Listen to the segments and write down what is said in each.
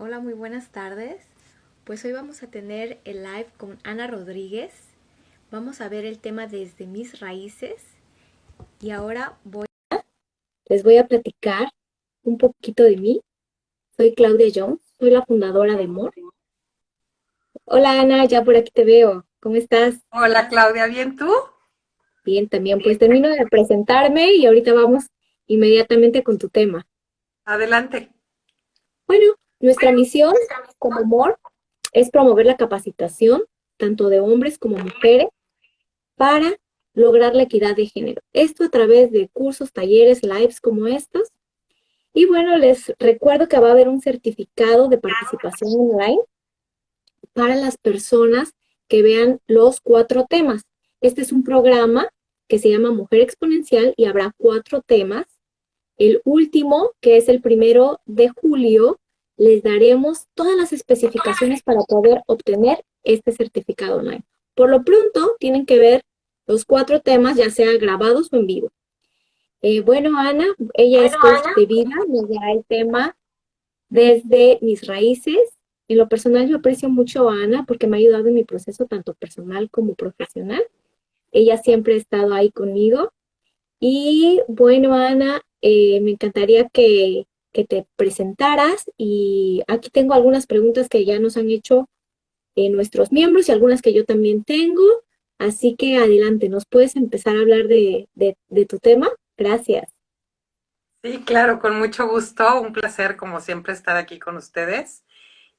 Hola, muy buenas tardes. Pues hoy vamos a tener el live con Ana Rodríguez. Vamos a ver el tema desde mis raíces y ahora les voy a platicar un poquito de mí. Soy Claudia Jones, soy la fundadora de MOR. Hola Ana, ya por aquí te veo. ¿Cómo estás? Hola Claudia, ¿bien tú? Bien, también pues termino de presentarme y ahorita vamos inmediatamente con tu tema. Adelante. Bueno, nuestra misión como MOR es promover la capacitación tanto de hombres como mujeres para lograr la equidad de género. Esto a través de cursos, talleres, lives como estos. Y bueno, les recuerdo que va a haber un certificado de participación online para las personas que vean los 4 temas. Este es un programa que se llama Mujer Exponencial y habrá 4 temas. El último, que es el 1 de julio, les daremos todas las especificaciones para poder obtener este certificado online. Por lo pronto, tienen que ver los 4 temas, ya sea grabados o en vivo. Bueno, Ana, ella es coach de vida, nos da el tema desde mis raíces. En lo personal, yo aprecio mucho a Ana porque me ha ayudado en mi proceso, tanto personal como profesional. Ella siempre ha estado ahí conmigo. Y bueno, Ana, me encantaría que te presentaras y aquí tengo algunas preguntas que ya nos han hecho nuestros miembros y algunas que yo también tengo. Así que adelante, ¿nos puedes empezar a hablar de tu tema? Gracias. Sí, claro, con mucho gusto. Un placer, como siempre, estar aquí con ustedes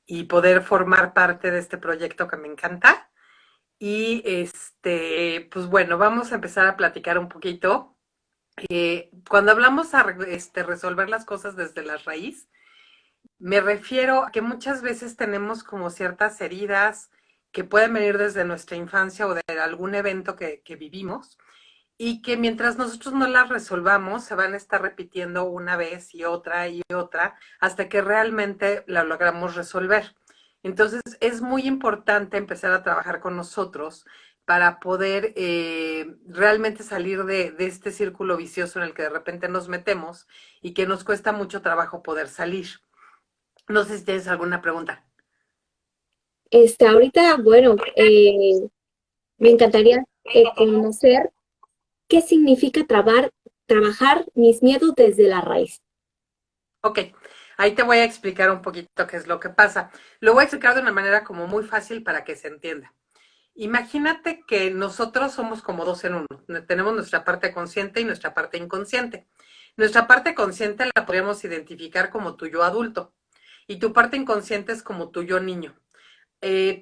y poder formar parte de este proyecto que me encanta. Y pues bueno, vamos a empezar a platicar un poquito. Cuando hablamos a resolver las cosas desde la raíz, me refiero a que muchas veces tenemos como ciertas heridas que pueden venir desde nuestra infancia o de algún evento que vivimos y que mientras nosotros no las resolvamos, se van a estar repitiendo una vez y otra, hasta que realmente la logramos resolver. Entonces, es muy importante empezar a trabajar con nosotros para poder realmente salir de este círculo vicioso en el que de repente nos metemos y que nos cuesta mucho trabajo poder salir. No sé si tienes alguna pregunta. Ahorita, bueno, me encantaría conocer qué significa trabajar mis miedos desde la raíz. Ok, ahí te voy a explicar un poquito qué es lo que pasa. Lo voy a explicar de una manera como muy fácil para que se entienda. Imagínate que nosotros somos como dos en uno. Tenemos nuestra parte consciente y nuestra parte inconsciente. Nuestra parte consciente la podríamos identificar como tu yo adulto y tu parte inconsciente es como tu yo niño.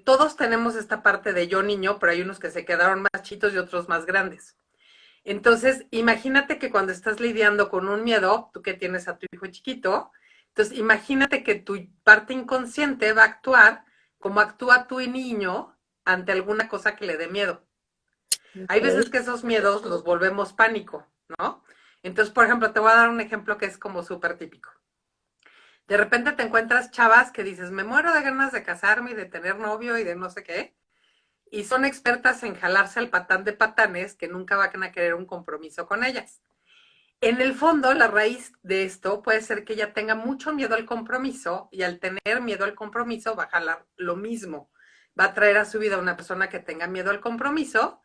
Todos tenemos esta parte de yo niño, pero hay unos que se quedaron más chitos y otros más grandes. Entonces, imagínate que cuando estás lidiando con un miedo, tú que tienes a tu hijo chiquito, entonces imagínate que tu parte inconsciente va a actuar como actúa tu niño ante alguna cosa que le dé miedo. Hay Ok. veces que esos miedos los volvemos pánico, ¿no? Entonces, por ejemplo, te voy a dar un ejemplo que es como súper típico. De repente te encuentras chavas que dices, me muero de ganas de casarme y de tener novio y de no sé qué, y son expertas en jalarse al patán de patanes que nunca van a querer un compromiso con ellas. En el fondo, la raíz de esto puede ser que ella tenga mucho miedo al compromiso y al tener miedo al compromiso va a jalar lo mismo. Va a traer a su vida una persona que tenga miedo al compromiso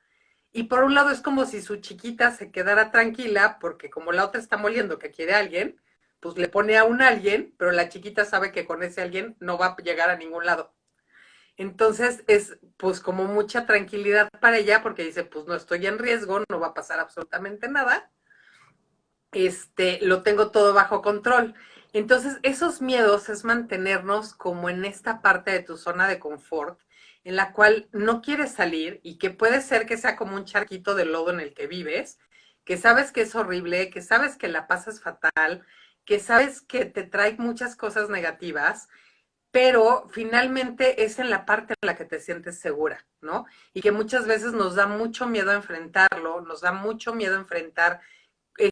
y por un lado es como si su chiquita se quedara tranquila porque como la otra está moliendo que quiere a alguien, pues le pone a un alguien, pero la chiquita sabe que con ese alguien no va a llegar a ningún lado. Entonces es pues como mucha tranquilidad para ella porque dice, pues no estoy en riesgo, no va a pasar absolutamente nada, lo tengo todo bajo control. Entonces, esos miedos es mantenernos como en esta parte de tu zona de confort, en la cual no quieres salir y que puede ser que sea como un charquito de lodo en el que vives, que sabes que es horrible, que sabes que la pasas fatal, que sabes que te trae muchas cosas negativas, pero finalmente es en la parte en la que te sientes segura, ¿no? Y que muchas veces nos da mucho miedo enfrentarlo, nos da mucho miedo enfrentar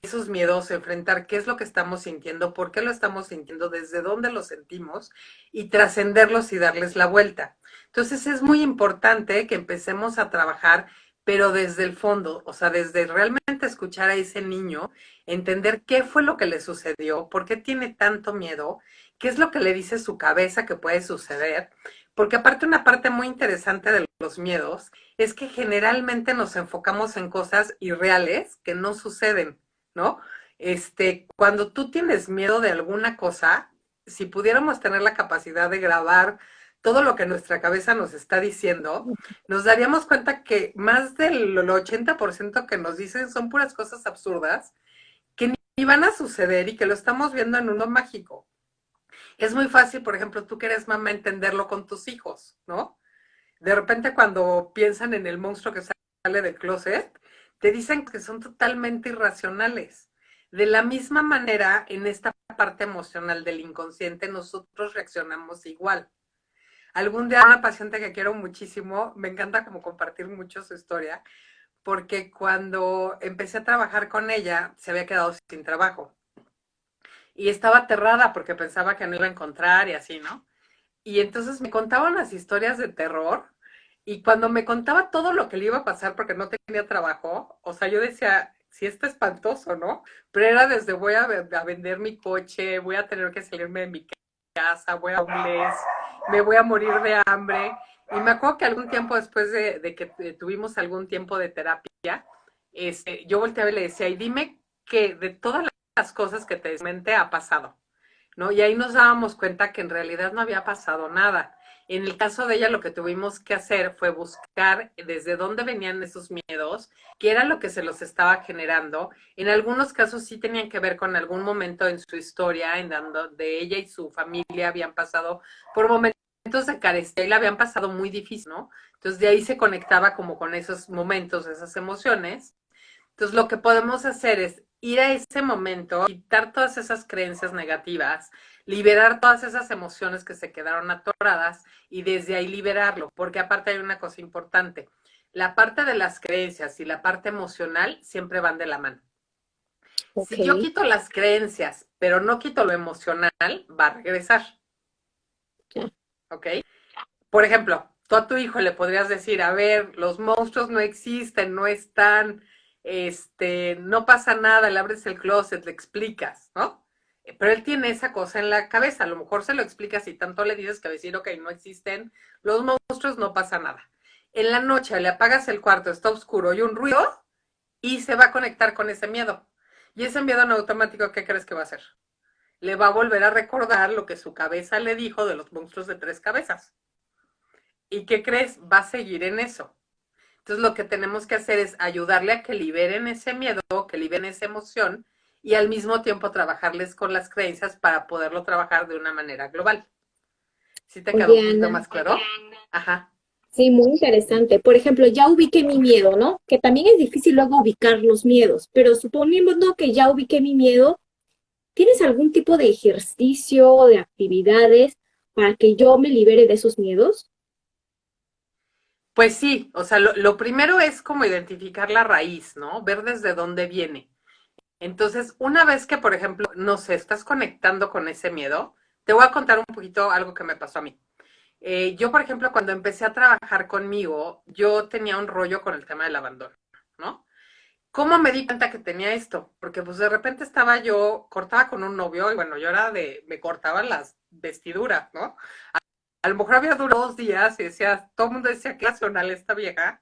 esos miedos, enfrentar qué es lo que estamos sintiendo, por qué lo estamos sintiendo, desde dónde lo sentimos y trascenderlos y darles la vuelta. Entonces es muy importante que empecemos a trabajar pero desde el fondo, o sea, desde realmente escuchar a ese niño, entender qué fue lo que le sucedió, por qué tiene tanto miedo, qué es lo que le dice su cabeza que puede suceder, porque aparte una parte muy interesante de los miedos es que generalmente nos enfocamos en cosas irreales que no suceden, ¿no? Cuando tú tienes miedo de alguna cosa, si pudiéramos tener la capacidad de grabar todo lo que nuestra cabeza nos está diciendo, nos daríamos cuenta que más del 80% que nos dicen son puras cosas absurdas que ni van a suceder y que lo estamos viendo en uno mágico. Es muy fácil, por ejemplo, tú que eres mamá, entenderlo con tus hijos, ¿no? De repente cuando piensan en el monstruo que sale del closet, te dicen que son totalmente irracionales. De la misma manera, en esta parte emocional del inconsciente, nosotros reaccionamos igual. Algún día una paciente que quiero muchísimo, me encanta como compartir mucho su historia, porque cuando empecé a trabajar con ella, se había quedado sin trabajo. Y estaba aterrada porque pensaba que no iba a encontrar y así, ¿no? Y entonces me contaba unas historias de terror y cuando me contaba todo lo que le iba a pasar porque no tenía trabajo, o sea, yo decía, sí está espantoso, ¿no? Pero era desde voy a vender mi coche, voy a tener que salirme de mi casa, voy a homeless, me voy a morir de hambre. Y me acuerdo que algún tiempo después de que tuvimos algún tiempo de terapia, yo volteaba y le decía, y dime que de todas las cosas que te desmente ha pasado, ¿no? Y ahí nos dábamos cuenta que en realidad no había pasado nada. En el caso de ella, lo que tuvimos que hacer fue buscar desde dónde venían esos miedos, qué era lo que se los estaba generando. En algunos casos sí tenían que ver con algún momento en su historia, en donde ella y su familia habían pasado por momentos de carestía y la habían pasado muy difícil, ¿no? Entonces de ahí se conectaba como con esos momentos, esas emociones. Entonces, lo que podemos hacer es ir a ese momento, quitar todas esas creencias negativas, liberar todas esas emociones que se quedaron atoradas y desde ahí liberarlo, porque aparte hay una cosa importante, la parte de las creencias y la parte emocional siempre van de la mano. Ok, Si yo quito las creencias, pero no quito lo emocional, va a regresar, ya. ¿ok? Por ejemplo, tú a tu hijo le podrías decir, a ver, los monstruos no existen, no están, no pasa nada, le abres el closet, le explicas, ¿no? Pero él tiene esa cosa en la cabeza, a lo mejor se lo explicas y tanto le dices que decir, ok, no existen los monstruos, no pasa nada. En la noche le apagas el cuarto, está oscuro y un ruido y se va a conectar con ese miedo. Y ese miedo en automático, ¿qué crees que va a hacer? Le va a volver a recordar lo que su cabeza le dijo de los monstruos de tres cabezas. ¿Y qué crees? Va a seguir en eso. Entonces lo que tenemos que hacer es ayudarle a que liberen ese miedo, que liberen esa emoción y al mismo tiempo trabajarles con las creencias para poderlo trabajar de una manera global. ¿Sí te quedó Oye, un poquito Ana, más claro? Ajá. sí, muy interesante. Por ejemplo, ya ubiqué mi miedo, ¿no? Que también es difícil luego ubicar los miedos, pero suponiendo que ya ubiqué mi miedo, ¿tienes algún tipo de ejercicio o de actividades para que yo me libere de esos miedos? Pues sí, o sea, lo primero es como identificar la raíz, ¿no? Ver desde dónde viene. Entonces, una vez que, por ejemplo, no sé, estás conectando con ese miedo, te voy a contar un poquito algo que me pasó a mí. Yo, por ejemplo, cuando empecé a trabajar conmigo, yo tenía un rollo con el tema del abandono, ¿no? ¿Cómo me di cuenta que tenía esto? Porque pues de repente estaba yo, cortaba con un novio y bueno, yo era me cortaban las vestiduras, ¿no? A lo mejor había durado 2 días y decía, todo el mundo decía, qué racional esta vieja,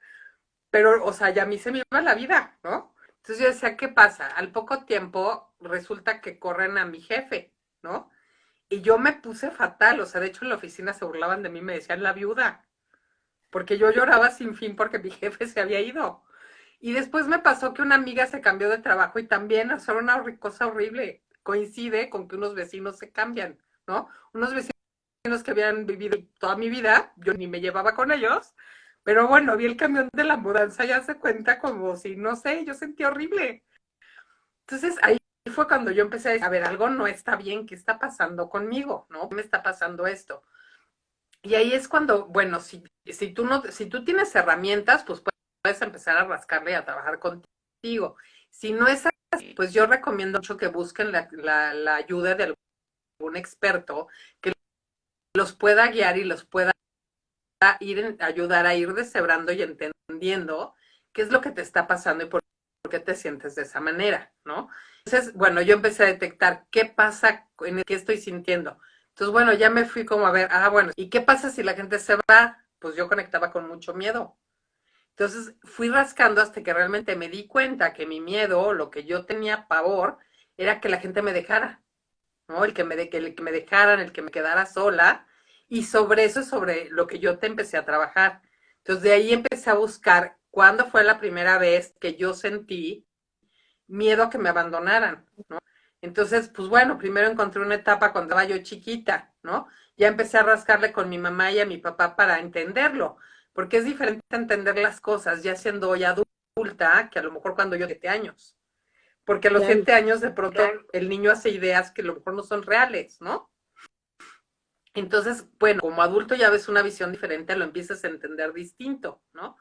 pero, o sea, ya a mí se me iba la vida, ¿no? Entonces yo decía, ¿qué pasa? Al poco tiempo resulta que corren a mi jefe, ¿no? Y yo me puse fatal, o sea, de hecho en la oficina se burlaban de mí, me decían la viuda, porque yo lloraba sin fin porque mi jefe se había ido. Y después me pasó que una amiga se cambió de trabajo y también, o sea, una cosa horrible, coincide con que unos vecinos se cambian, ¿no? Unos vecinos que habían vivido toda mi vida, yo ni me llevaba con ellos, pero bueno, vi el camión de la mudanza y hace cuenta como si, no sé, yo sentí horrible. Entonces ahí fue cuando yo empecé a decir, a ver, algo no está bien, ¿qué está pasando conmigo? ¿No? ¿Qué me está pasando esto? Y ahí es cuando, bueno, si tú no, si tú tienes herramientas, pues puedes empezar a rascarle y a trabajar contigo. Si no es así, pues yo recomiendo mucho que busquen la ayuda de algún experto que los pueda guiar y los pueda ayudar a ir deshebrando y entendiendo qué es lo que te está pasando y por qué te sientes de esa manera, ¿no? Entonces, bueno, yo empecé a detectar qué pasa, en qué estoy sintiendo. Entonces, bueno, ya me fui como a ver, bueno, ¿y qué pasa si la gente se va? Pues yo conectaba con mucho miedo. Entonces fui rascando hasta que realmente me di cuenta que mi miedo, lo que yo tenía pavor, era que la gente me dejara, ¿no? El que me dejaran, el que me quedara sola. Y sobre eso es sobre lo que yo te empecé a trabajar. Entonces de ahí empecé a buscar cuándo fue la primera vez que yo sentí miedo a que me abandonaran, ¿no? Entonces, pues bueno, primero encontré una etapa cuando estaba yo chiquita, ¿no? Ya empecé a rascarle con mi mamá y a mi papá para entenderlo, porque es diferente entender las cosas ya siendo hoy adulta que a lo mejor cuando yo 7 años. Porque a los Claro, 7 años de pronto el niño hace ideas que a lo mejor no son reales, ¿no? Entonces, bueno, como adulto ya ves una visión diferente, lo empiezas a entender distinto, ¿no?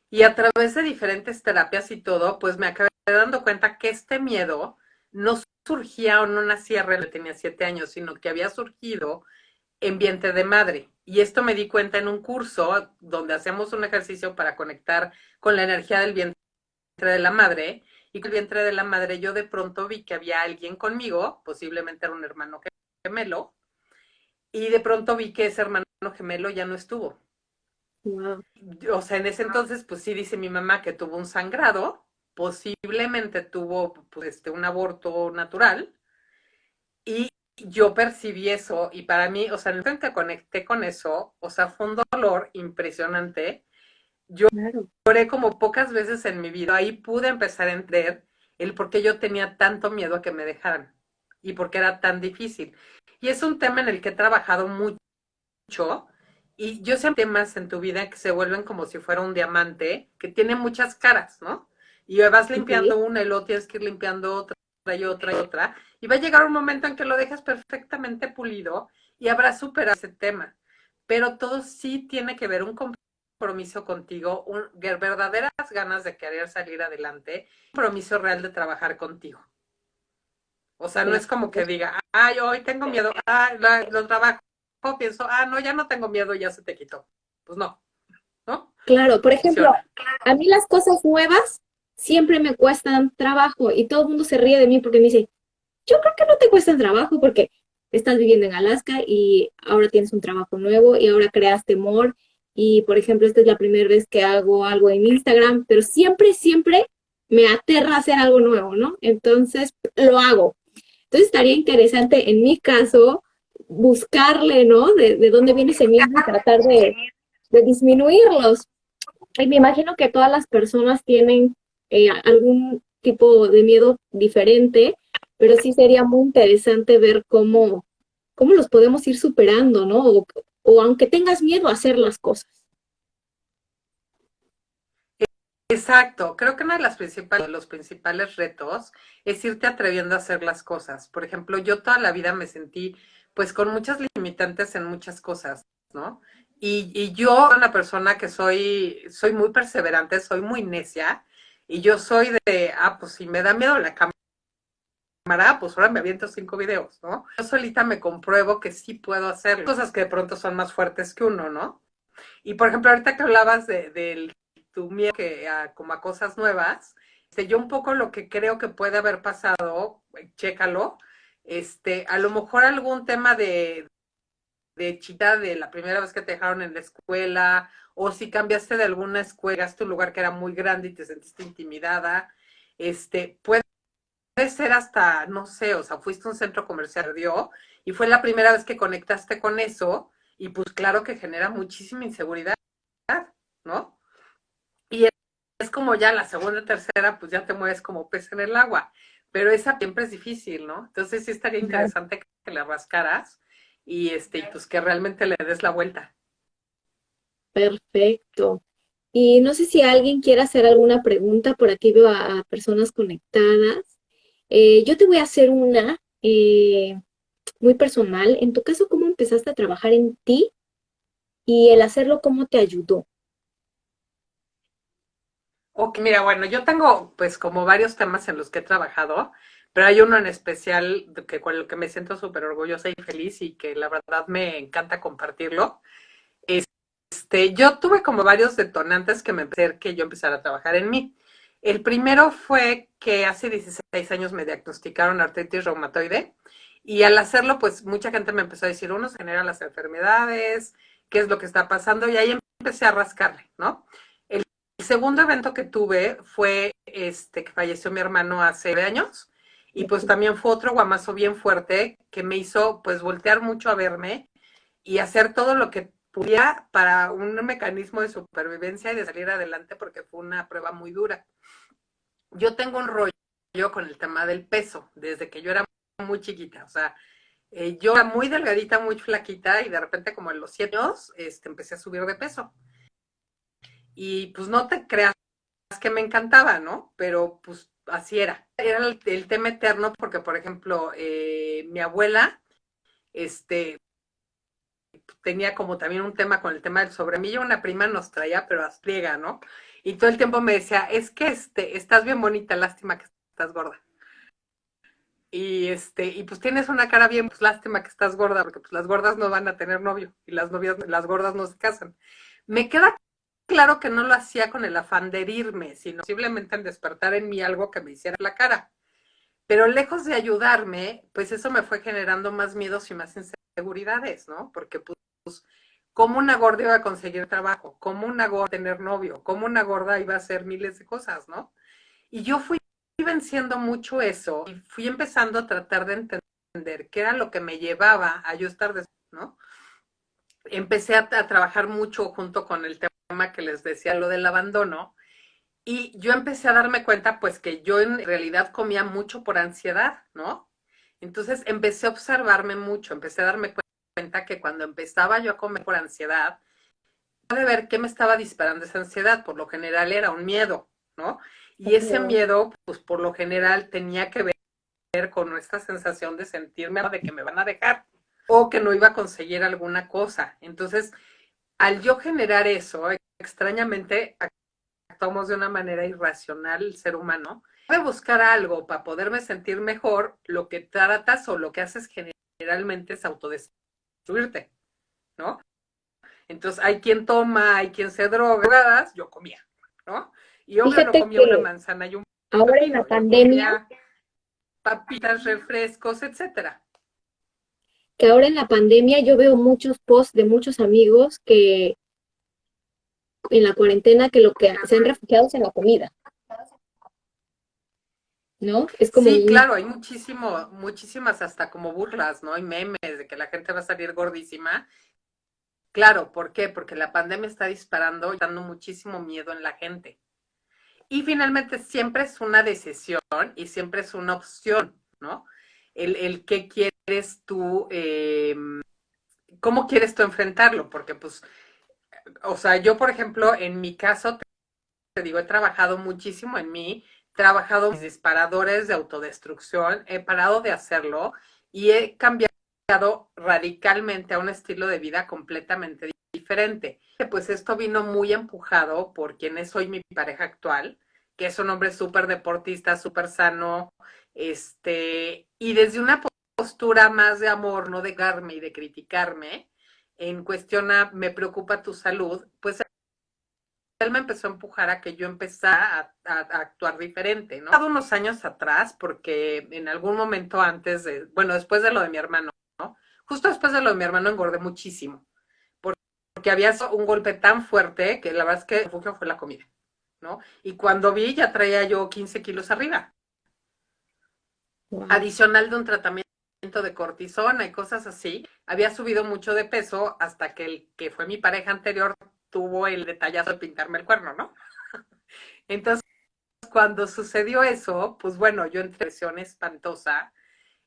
Y a través de diferentes terapias y todo, pues me acabé dando cuenta que este miedo no surgía o no nacía realmente, tenía 7 años, sino que había surgido en vientre de madre. Y esto me di cuenta en un curso donde hacemos un ejercicio para conectar con la energía del vientre de la madre. Y con el vientre de la madre yo de pronto vi que había alguien conmigo, posiblemente era un hermano gemelo, y de pronto vi que ese hermano gemelo ya no estuvo. wow, O sea, en ese entonces, pues sí dice mi mamá que tuvo un sangrado, posiblemente tuvo pues, un aborto natural, y yo percibí eso, y para mí, o sea, en el momento en que conecté con eso, o sea, fue un dolor impresionante. claro, Lloré como pocas veces en mi vida, ahí pude empezar a entender el por qué yo tenía tanto miedo a que me dejaran, y por qué era tan difícil. Y es un tema en el que he trabajado mucho, y yo siempre temas en tu vida que se vuelven como si fuera un diamante que tiene muchas caras, ¿no? Y vas ok, limpiando una y luego tienes que ir limpiando otra y otra y otra, y va a llegar un momento en que lo dejas perfectamente pulido y habrás superado ese tema. Pero todo sí tiene que ver un compromiso contigo, verdaderas ganas de querer salir adelante, un compromiso real de trabajar contigo. O sea, no es como que perfecto. diga, ay, hoy tengo miedo, lo trabajo, pienso, no, ya no tengo miedo, ya se te quitó. Pues no, ¿no? Claro, por ejemplo, Funciona. a mí las cosas nuevas siempre me cuestan trabajo y todo el mundo se ríe de mí porque me dice, yo creo que no te cuestan trabajo porque estás viviendo en Alaska y ahora tienes un trabajo nuevo y ahora creas temor y, por ejemplo, esta es la primera vez que hago algo en Instagram, pero siempre me aterra hacer algo nuevo, ¿no? Entonces, lo hago. Entonces, estaría interesante en mi caso buscarle, ¿no? De dónde viene ese miedo y tratar de disminuirlos. Y me imagino que todas las personas tienen algún tipo de miedo diferente, pero sí sería muy interesante ver cómo los podemos ir superando, ¿no? O aunque tengas miedo a hacer las cosas. Exacto, creo que uno de los principales retos es irte atreviendo a hacer las cosas. Por ejemplo, yo toda la vida me sentí pues con muchas limitantes en muchas cosas, ¿no? Y yo, una persona que soy muy perseverante, soy muy necia, y yo soy de, pues si me da miedo la cámara, pues ahora me aviento 5 videos, ¿no? Yo solita me compruebo que sí puedo hacer cosas que de pronto son más fuertes que uno, ¿no? Y por ejemplo, ahorita que hablabas de tu miedo como a cosas nuevas, yo un poco lo que creo que puede haber pasado, chécalo, a lo mejor algún tema de chita de la primera vez que te dejaron en la escuela, o si cambiaste de alguna escuela, llegaste a un lugar que era muy grande y te sentiste intimidada, puede ser hasta, no sé, o sea, fuiste a un centro comercial, dio, y fue la primera vez que conectaste con eso, y pues claro que genera muchísima inseguridad, ¿no? Y es como ya la segunda, tercera, pues ya te mueves como pez en el agua, pero esa siempre es difícil, ¿no? Entonces sí estaría Claro. interesante que le rascaras y pues que realmente le des la vuelta. Perfecto. Y no sé si alguien quiere hacer alguna pregunta, por aquí veo a personas conectadas. Yo te voy a hacer una muy personal. En tu caso, ¿cómo empezaste a trabajar en ti y el hacerlo, cómo te ayudó? Ok, mira, bueno, yo tengo pues como varios temas en los que he trabajado, pero hay uno en especial que con el que me siento súper orgullosa y feliz y que la verdad me encanta compartirlo. yo tuve como varios detonantes que me empecé que yo empezara a trabajar en mí. El primero fue que hace 16 años me diagnosticaron artritis reumatoide y al hacerlo, pues mucha gente me empezó a decir, uno se genera las enfermedades, qué es lo que está pasando, y ahí empecé a rascarle, ¿no? El segundo evento que tuve fue que falleció mi hermano hace 9 años, y pues también fue otro guamazo bien fuerte que me hizo pues voltear mucho a verme y hacer todo lo que pudiera para un mecanismo de supervivencia y de salir adelante porque fue una prueba muy dura. Yo tengo un rollo con el tema del peso desde que yo era muy chiquita, o sea, yo era muy delgadita, muy flaquita y de repente como en los 7 años empecé a subir de peso. Y pues no te creas que me encantaba, ¿no? Pero pues así era. Era el tema eterno porque, por ejemplo, mi abuela, este, tenía como también un tema con el tema del sobre. A mí y una prima nos traía, pero a pliega, ¿no? Y todo el tiempo me decía, es que estás bien bonita, lástima que estás gorda. Y pues tienes una cara bien, pues lástima que estás gorda, porque pues las gordas no van a tener novio y las novias, las gordas no se casan. Me queda claro que no lo hacía con el afán de herirme, sino simplemente en despertar en mí algo que me hiciera la cara. Pero lejos de ayudarme, pues eso me fue generando más miedos y más inseguridades, ¿no? Porque pues, ¿cómo una gorda iba a conseguir trabajo? ¿Cómo una gorda iba a tener novio? ¿Cómo una gorda iba a hacer miles de cosas, ¿no? Y yo fui venciendo mucho eso y fui empezando a tratar de entender qué era lo que me llevaba a yo estar, ¿no? Empecé a trabajar mucho junto con el tema que les decía, lo del abandono, y yo empecé a darme cuenta, pues, que yo en realidad comía mucho por ansiedad, ¿no? Entonces empecé a observarme mucho, empecé a darme cuenta que cuando empezaba yo a comer por ansiedad, de ver qué me estaba disparando esa ansiedad, por lo general era un miedo, ¿no? Y ese miedo, pues por lo general tenía que ver con nuestra sensación de sentirme de que me van a dejar o que no iba a conseguir alguna cosa. Entonces, al yo generar eso, extrañamente actuamos de una manera irracional el ser humano. De buscar algo para poderme sentir mejor, lo que tratas o lo que haces generalmente es autodestruirte, ¿no? Entonces hay quien toma, hay quien se droga, yo comía, ¿no? Y obvio no Fíjate comía una que manzana y un ahora en la pepino, yo pandemia, comía papitas, refrescos, etcétera. que ahora en la pandemia yo veo muchos posts de muchos amigos que en la cuarentena que lo que se han refugiado es en la comida, ¿no? Es como Sí, un, claro, hay muchísimas hasta como burlas, ¿no? Y memes de que la gente va a salir gordísima. Claro, ¿por qué? Porque la pandemia está disparando y dando muchísimo miedo en la gente. Y finalmente siempre es una decisión y siempre es una opción, ¿no? El qué quieres tú, cómo quieres tú enfrentarlo, porque pues, o sea, yo por ejemplo, en mi caso, te digo, he trabajado muchísimo en mí, he trabajado mis disparadores de autodestrucción, he parado de hacerlo y he cambiado radicalmente a un estilo de vida completamente diferente. Pues esto vino muy empujado por quien es hoy mi pareja actual, que es un hombre súper deportista, súper sano, y desde una postura más de amor, no de darme y de criticarme, en cuestión a me preocupa tu salud, pues él me empezó a empujar a que yo empezara a actuar diferente, ¿no? Hace unos años atrás, porque en algún momento antes de, bueno, después de lo de mi hermano, ¿no? Justo después de lo de mi hermano engordé muchísimo, porque había un golpe tan fuerte que la verdad es que el refugio fue la comida, ¿no? Y cuando vi ya traía yo 15 kilos arriba, wow. adicional de un tratamiento de cortisona y cosas así, había subido mucho de peso hasta que el que fue mi pareja anterior tuvo el detallazo de pintarme el cuerno, ¿no? Entonces, cuando sucedió eso, pues bueno, yo entré en presión espantosa.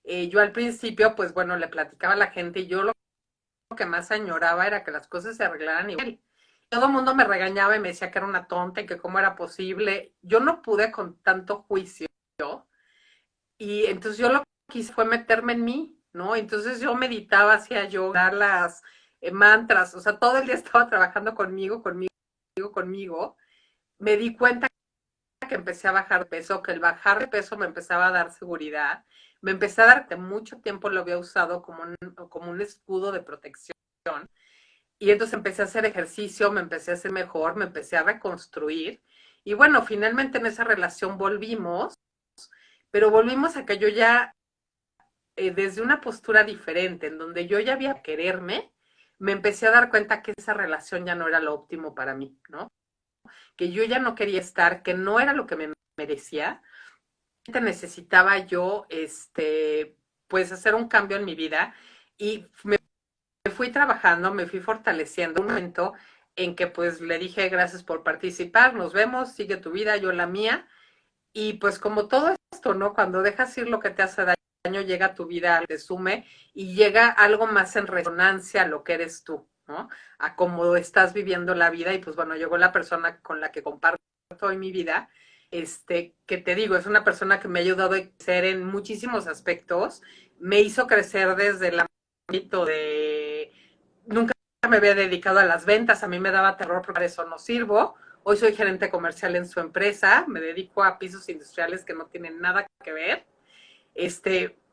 Yo al principio, pues bueno, le platicaba a la gente y yo lo que más añoraba era que las cosas se arreglaran igual. Todo el mundo me regañaba y me decía que era una tonta y que cómo era posible. Yo no pude con tanto juicio y entonces yo lo que hice fue meterme en mí, ¿no? Entonces yo meditaba, hacía yoga, las mantras, o sea, todo el día estaba trabajando conmigo. Me di cuenta que empecé a bajar peso, que el bajar de peso me empezaba a dar seguridad, me empecé a dar que mucho tiempo lo había usado como un escudo de protección Y entonces empecé a hacer ejercicio, me empecé a hacer mejor, me empecé a reconstruir. Y bueno, finalmente en esa relación volvimos, pero volvimos a que yo ya, desde una postura diferente, en donde yo ya había quererme, me empecé a dar cuenta que esa relación ya no era lo óptimo para mí, ¿no? Que yo ya no quería estar, que no era lo que me merecía. Necesitaba yo, pues hacer un cambio en mi vida y me fui trabajando, me fui fortaleciendo. Un momento en que pues le dije gracias por participar, nos vemos, sigue tu vida, yo la mía. Y pues como todo esto, ¿no? Cuando dejas ir lo que te hace daño, llega a tu vida, te sume y llega algo más en resonancia a lo que eres tú, ¿no? A cómo estás viviendo la vida y pues bueno, llegó la persona con la que comparto hoy mi vida, que te digo, es una persona que me ha ayudado a crecer en muchísimos aspectos, me hizo crecer desde el ámbito de, nunca me había dedicado a las ventas, a mí me daba terror porque para eso no sirvo. Hoy soy gerente comercial en su empresa, me dedico a pisos industriales que no tienen nada que ver.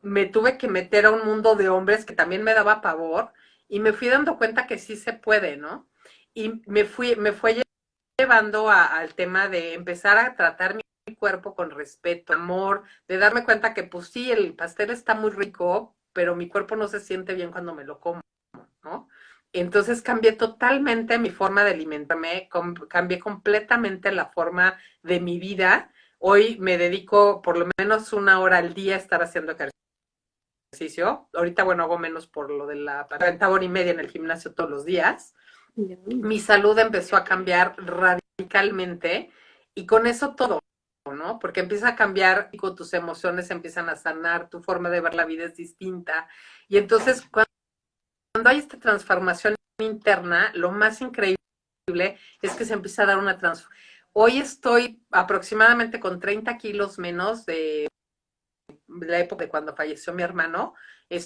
Me tuve que meter a un mundo de hombres que también me daba pavor y me fui dando cuenta que sí se puede, ¿no? Y me fue llevando al tema de empezar a tratar mi cuerpo con respeto, amor, de darme cuenta que pues sí, el pastel está muy rico, pero mi cuerpo no se siente bien cuando me lo como, ¿no? Entonces cambié totalmente mi forma de alimentarme, cambié completamente la forma de mi vida. Hoy me dedico por lo menos 1 hora al día a estar haciendo ejercicio. Ahorita, bueno, hago menos por lo de la 40 horas y media en el gimnasio todos los días. Mi salud empezó a cambiar radicalmente y con eso todo, ¿no? Porque empieza a cambiar, tus emociones empiezan a sanar, tu forma de ver la vida es distinta. Y entonces, cuando hay esta transformación interna, lo más increíble es que se empieza a dar una transformación. Hoy estoy aproximadamente con 30 kilos menos de la época de cuando falleció mi hermano,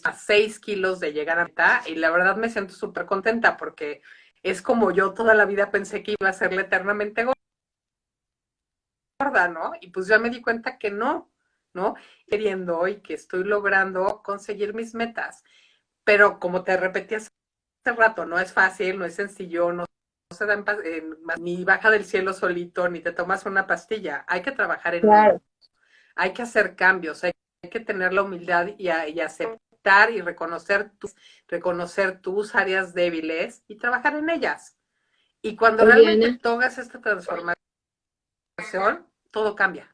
a 6 kilos de llegar a mitad y la verdad me siento súper contenta porque es como yo toda la vida pensé que iba a ser eternamente gorda, ¿no? Y pues ya me di cuenta que no, ¿no? Queriendo y que estoy logrando conseguir mis metas. Pero como te repetí hace rato, no es fácil, no es sencillo, no se da ni baja del cielo solito, ni te tomas una pastilla. Hay que trabajar en Claro. uno, hay que hacer cambios, hay que tener la humildad y aceptar y reconocer tus áreas débiles y trabajar en ellas. Y cuando Oye, realmente Ana, tomas esta transformación, todo cambia.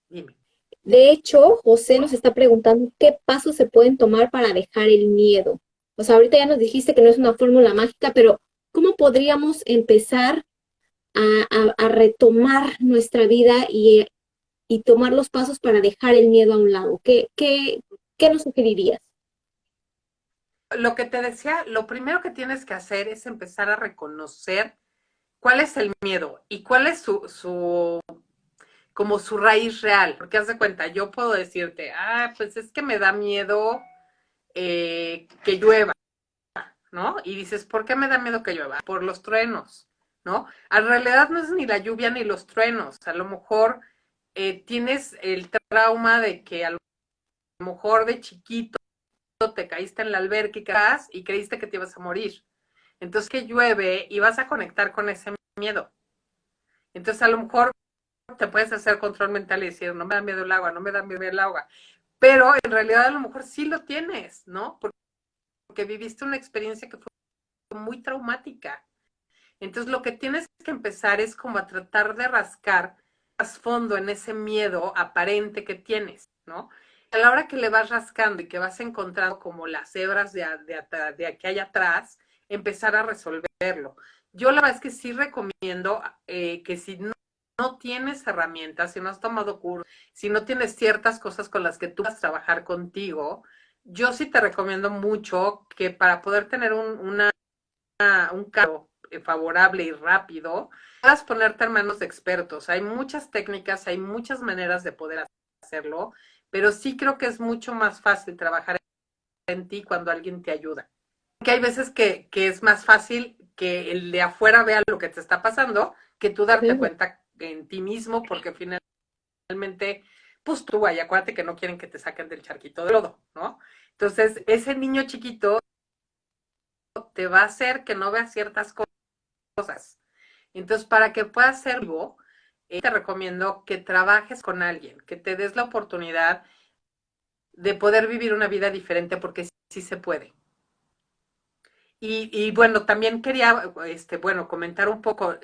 Dime. de hecho, José nos está preguntando qué pasos se pueden tomar para dejar el miedo. O sea, ahorita ya nos dijiste que no es una fórmula mágica, pero ¿cómo podríamos empezar a retomar nuestra vida y tomar los pasos para dejar el miedo a un lado? ¿Qué nos sugerirías? Lo que te decía, lo primero que tienes que hacer es empezar a reconocer cuál es el miedo y cuál es como su raíz real. Porque haz de cuenta, yo puedo decirte, pues es que me da miedo que llueva, ¿no? Y dices, ¿por qué me da miedo que llueva? Por los truenos, ¿no? En realidad no es ni la lluvia ni los truenos. A lo mejor tienes el trauma de que a lo mejor de chiquito te caíste en la alberca y creíste que te ibas a morir. Entonces que llueve y vas a conectar con ese miedo. Entonces a lo mejor te puedes hacer control mental y decir, no me da miedo el agua, no me da miedo el agua. Pero en realidad a lo mejor sí lo tienes, ¿no? Porque viviste una experiencia que fue muy traumática. Entonces lo que tienes que empezar es como a tratar de rascar más fondo en ese miedo aparente que tienes, ¿no? A la hora que le vas rascando y que vas encontrando como las hebras de aquí allá atrás, empezar a resolverlo. Yo la verdad es que sí recomiendo que si no tienes herramientas, si no has tomado cursos, si no tienes ciertas cosas con las que tú vas a trabajar contigo, yo sí te recomiendo mucho que para poder tener un cambio favorable y rápido, puedas ponerte en manos de expertos. Hay muchas técnicas, hay muchas maneras de poder hacerlo, pero sí creo que es mucho más fácil trabajar en ti cuando alguien te ayuda. Que hay veces que es más fácil que el de afuera vea lo que te está pasando, que tú darte Claro. cuenta en ti mismo, porque finalmente, pues tú, y acuérdate que no quieren que te saquen del charquito de lodo, ¿no? Entonces, ese niño chiquito te va a hacer que no veas ciertas cosas. Entonces, para que puedas ser vivo, te recomiendo que trabajes con alguien, que te des la oportunidad de poder vivir una vida diferente, porque sí se puede. Y bueno, también quería, bueno, comentar un poco,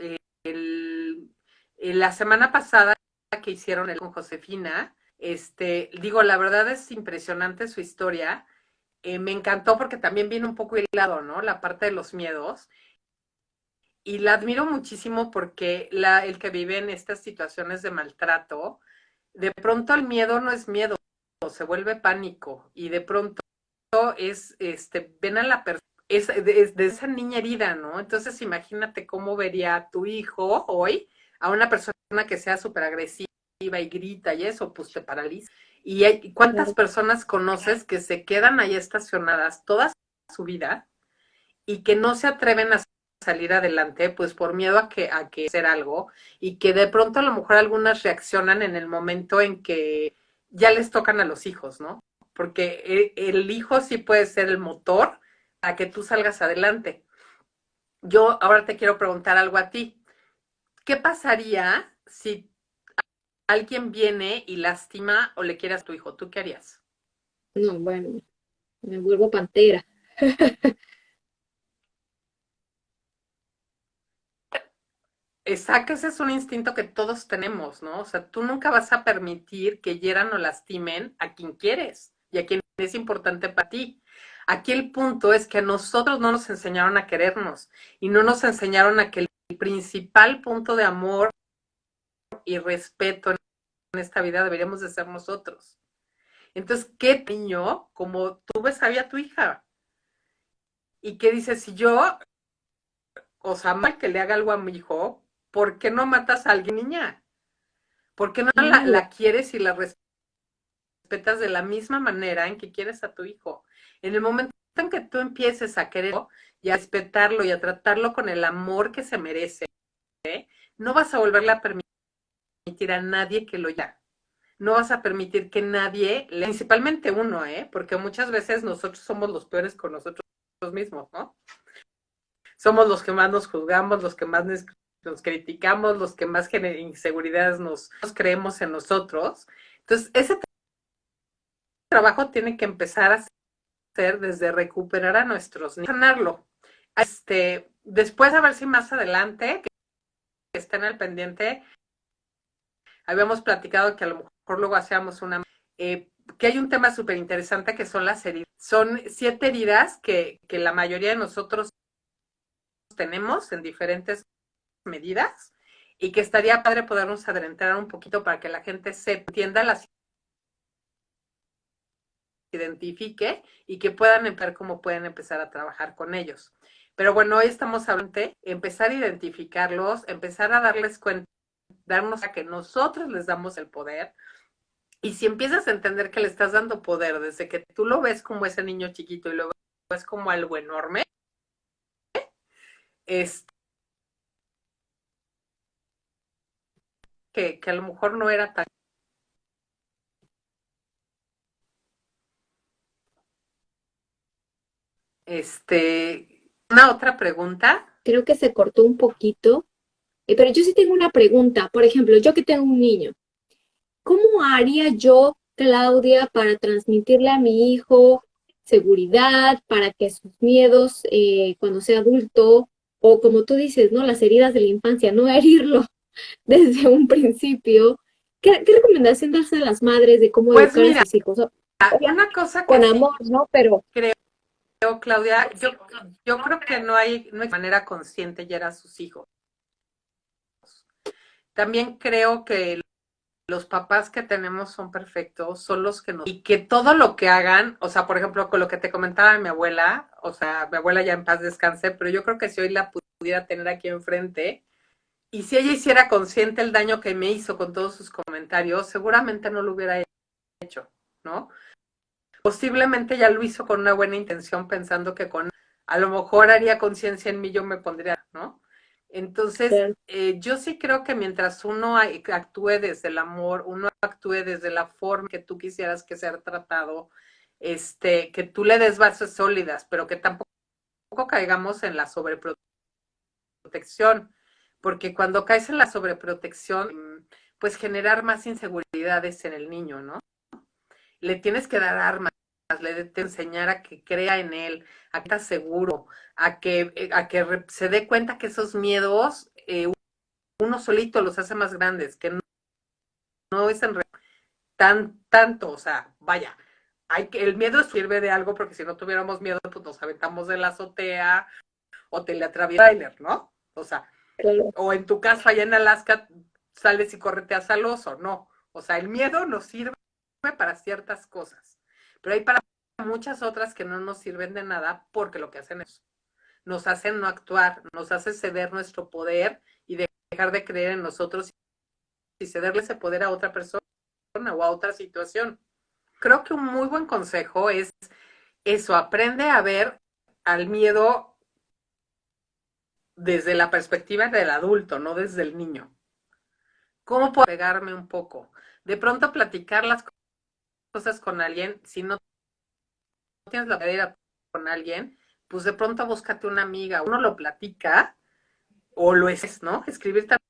la semana pasada que hicieron el con Josefina, digo, la verdad es impresionante su historia. Me encantó porque también viene un poco hilado, ¿no? La parte de los miedos. Y la admiro muchísimo porque el que vive en estas situaciones de maltrato, de pronto el miedo no es miedo, se vuelve pánico. Y de pronto ven a la persona, de esa niña herida, ¿no? Entonces imagínate cómo vería a tu hijo hoy, a una persona que sea súper agresiva y grita y eso, pues te paraliza. ¿Cuántas personas conoces que se quedan ahí estacionadas toda su vida y que no se atreven a salir adelante, pues por miedo a que hacer algo, y que de pronto a lo mejor algunas reaccionan en el momento en que ya les tocan a los hijos, ¿no? Porque el hijo sí puede ser el motor a que tú salgas adelante. Yo ahora te quiero preguntar algo a ti. ¿Qué pasaría si alguien viene y lastima o le quiere a tu hijo? ¿Tú qué harías? No, bueno, me vuelvo pantera. Exacto, ese es un instinto que todos tenemos, ¿no? O sea, tú nunca vas a permitir que hieran o lastimen a quien quieres y a quien es importante para ti. Aquí el punto es que a nosotros no nos enseñaron a querernos y no nos enseñaron a que el principal punto de amor y respeto en esta vida deberíamos de ser nosotros. Entonces, ¿qué niño, como tú ves a tu hija y que dices, si yo, o sea, mal que le haga algo a mi hijo, ¿por qué no matas a alguien, niña? ¿Por qué no Claro, la quieres y la respetas de la misma manera en que quieres a tu hijo? En el momento en que tú empieces a quererlo y a respetarlo y a tratarlo con el amor que se merece, no vas a volverle a permitir a nadie que lo haga. No vas a permitir que nadie, principalmente uno, porque muchas veces nosotros somos los peores con nosotros mismos, ¿no? Somos los que más nos juzgamos, los que más nos criticamos, los que más inseguridades nos creemos en nosotros. Entonces, ese trabajo tiene que empezar a ser desde recuperar a nuestros niños, sanarlo. Después, a ver si más adelante, que estén al pendiente, habíamos platicado que a lo mejor luego hacíamos que hay un tema súper interesante que son las heridas. Son 7 heridas que la mayoría de nosotros tenemos en diferentes medidas y que estaría padre podernos adentrar un poquito para que la gente se entienda, las identifique y que puedan ver cómo pueden empezar a trabajar con ellos. Pero bueno, hoy estamos hablando de empezar a identificarlos, empezar a darles cuenta, darnos a que nosotros les damos el poder. Y si empiezas a entender que le estás dando poder desde que tú lo ves como ese niño chiquito y lo ves como algo enorme, es que a lo mejor no era tan... Una otra pregunta. creo que se cortó un poquito, pero yo sí tengo una pregunta. Por ejemplo, yo que tengo un niño, ¿cómo haría yo, Claudia, para transmitirle a mi hijo seguridad, para que sus miedos cuando sea adulto, o como tú dices, ¿no? Las heridas de la infancia, no herirlo desde un principio? ¿Qué recomendación das a las madres de cómo Pues educar a mira, sus hijos? una cosa que Con sí amor, ¿no? Pero creo, Claudia, yo creo que no hay manera consciente ya a sus hijos. También creo que los papás que tenemos son perfectos, son los que nos... Y que todo lo que hagan, o sea, por ejemplo, con lo que te comentaba mi abuela, o sea, mi abuela ya en paz descanse, pero yo creo que si hoy la pudiera tener aquí enfrente, y si ella hiciera consciente el daño que me hizo con todos sus comentarios, seguramente no lo hubiera hecho, ¿no? Posiblemente ya lo hizo con una buena intención, pensando que con a lo mejor haría conciencia en mí, yo me pondría, ¿no? Entonces, yo sí creo que mientras uno actúe desde el amor, uno actúe desde la forma que tú quisieras que sea tratado, que tú le des bases sólidas, pero que tampoco caigamos en la sobreprotección, porque cuando caes en la sobreprotección, pues generar más inseguridades en el niño, ¿no? Le tienes que dar armas, le tienes que enseñar a que crea en él, a que está seguro, a que se dé cuenta que esos miedos uno solito los hace más grandes, que no es en tanto, o sea, vaya, el miedo sirve de algo porque si no tuviéramos miedo, pues nos aventamos de la azotea o te le atraviesa el trailer, ¿no? O sea, Claro. o en tu caso allá en Alaska sales y correteas al oso, no. O sea, el miedo nos sirve para ciertas cosas, pero hay para muchas otras que no nos sirven de nada porque lo que hacen es nos hacen no actuar, nos hace ceder nuestro poder y dejar de creer en nosotros y cederle ese poder a otra persona o a otra situación. Creo que un muy buen consejo es eso, aprende a ver al miedo desde la perspectiva del adulto, no desde el niño. ¿Cómo puedo pegarme un poco? De pronto platicar las cosas con alguien, si no tienes la idea con alguien, pues de pronto búscate una amiga, uno lo platica o lo es, ¿no? Escribir también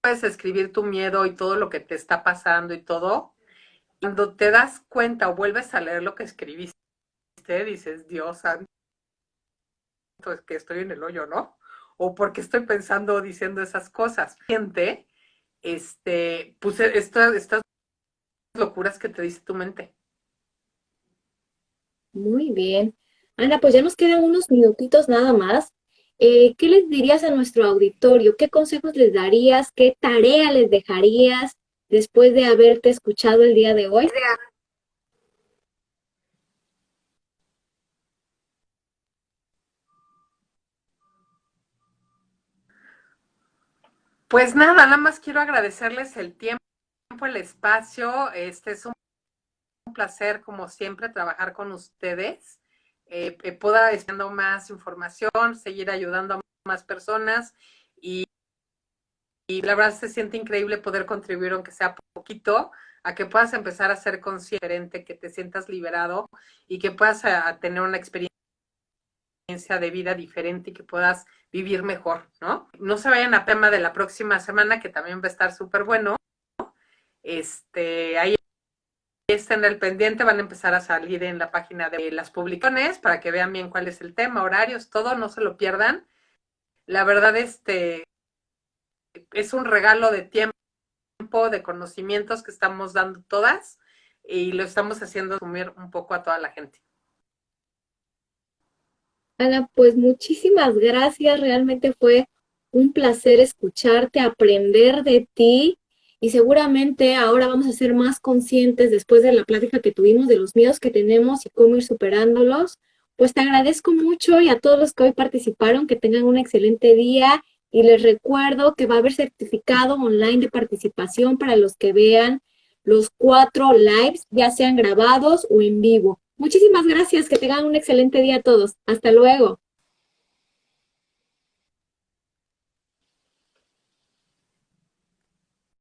puedes escribir tu miedo y todo lo que te está pasando y todo. Cuando te das cuenta o vuelves a leer lo que escribiste, dices, Dios santo, es que estoy en el hoyo, ¿no? O porque estoy pensando, diciendo esas cosas. Gente, pues estas locuras que te dice tu mente. Muy bien. Ana, pues ya nos quedan unos minutitos nada más. ¿Qué les dirías a nuestro auditorio? ¿Qué consejos les darías? ¿Qué tarea les dejarías después de haberte escuchado el día de hoy? Pues nada más quiero agradecerles el tiempo, el espacio. Es un placer, como siempre, trabajar con ustedes. Pueda estar dando más información, seguir ayudando a más personas y la verdad se siente increíble poder contribuir, aunque sea poquito, a que puedas empezar a ser consciente, que te sientas liberado y que puedas tener una experiencia de vida diferente y que puedas vivir mejor, ¿no? No se vayan a tema de la próxima semana, que también va a estar súper bueno. Ahí estén al pendiente, van a empezar a salir en la página de las publicaciones para que vean bien cuál es el tema, horarios, todo, no se lo pierdan. La verdad, es un regalo de tiempo, de conocimientos que estamos dando todas y lo estamos haciendo asumir un poco a toda la gente. Ana, pues muchísimas gracias. Realmente fue un placer escucharte, aprender de ti y seguramente ahora vamos a ser más conscientes después de la plática que tuvimos de los miedos que tenemos y cómo ir superándolos. Pues te agradezco mucho y a todos los que hoy participaron, que tengan un excelente día y les recuerdo que va a haber certificado online de participación para los que vean los 4 lives, ya sean grabados o en vivo. Muchísimas gracias, que tengan un excelente día a todos. Hasta luego.